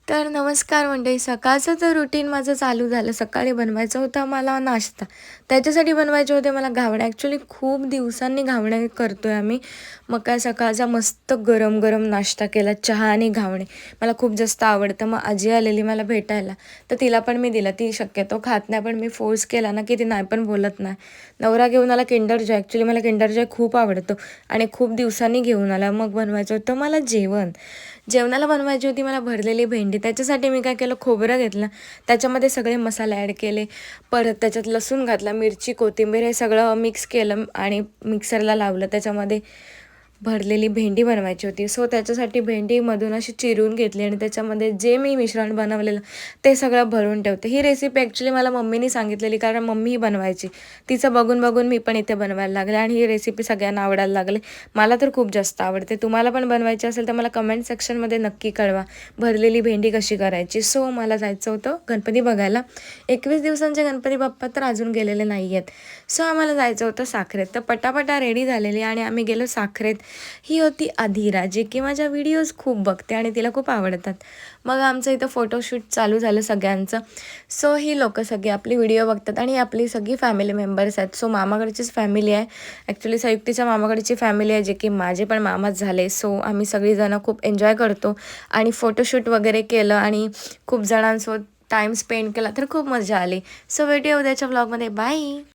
तर नमस्कार मंडळी. सकाळचं तर रुटीन माझं चालू झालं. सकाळी बनवायचा होता मला नाश्ता. त्याच्यासाठी बनवायचे होते मला घावणे. ॲक्च्युली खूप दिवसांनी घावणे करतोय आम्ही. मग काय सकाळचा मस्त गरम गरम नाश्ता केला, चहा आणि घावणे. मला खूप जास्त आवडतं. मग आजी आलेली मला भेटायला, तर तिला पण मी दिला. ती शक्यतो खात नाही, पण मी फोर्स केला ना की ती नाही पण बोलत नाही. नवरा घेऊन आला किंडर जॉय. ॲक्च्युली मला किंडर जॉय खूप आवडतो आणि खूप दिवसांनी घेऊन आला. मग बनवायचं होतं मला जेवण. जेवणाला बनवायची होती मला भरलेली भेंडी. त्याच्यासाठी मी काय केलं, खोबरं घेतलं, त्याच्यामध्ये सगळे मसाले ॲड केले, परत त्याच्यात लसूण घातला, मिरची, कोथिंबीर हे सगळं मिक्स केलं आणि मिक्सरला लावलं. त्याच्यामध्ये भरलेली भेंडी बनवायची होती. सो त्याच्यासाठी भेंडी मधून अशी चिरून घेतली आणि त्याच्यामध्ये जे मी मिश्रण बनवलेलं ते सगळं भरून ठेवते. ही रेसिपी ॲक्च्युली मला मम्मीनी सांगितलेली, कारण मम्मी ही बनवायची. तिचं बघून बघून मी पण इथे बनवायला लागले आणि ही रेसिपी सगळ्यांना आवडायला लागली. मला तर खूप जास्त आवडते. तुम्हाला पण बनवायची असेल तर मला कमेंट सेक्शनमध्ये नक्की कळवा भरलेली भेंडी कशी करायची. सो मला जायचं होतं गणपती बघायला. 21 दिवसांचे गणपती बाप्पा तर अजून गेलेले नाही आहेत. सो आम्हाला जायचं होतं साखरेत. तर पटापटा रेडी झालेली आणि आम्ही गेलो साखरेत. ही होती अधीरा, जी की माझ्या व्हिडिओज खूप बघते आणि तिला खूप आवडतात. मग आमचं इथं फोटोशूट चालू झालं सगळ्यांचं. सो ही लोकं सगळी आपली व्हिडिओ बघतात आणि आपली सगळी फॅमिली मेंबर्स आहेत. सो मामाकडचीच फॅमिली आहे. ॲक्च्युली संयुक्तीच्या मामाकडची फॅमिली आहे, जे की माझे पण मामाच झाले. सो आम्ही सगळीजणं खूप एन्जॉय करतो आणि फोटोशूट वगैरे केलं आणि खूप जणांसोबत टाईम स्पेंड केला, तर खूप मजा आली. सो भेटूया उद्याच्या ब्लॉगमध्ये. बाय.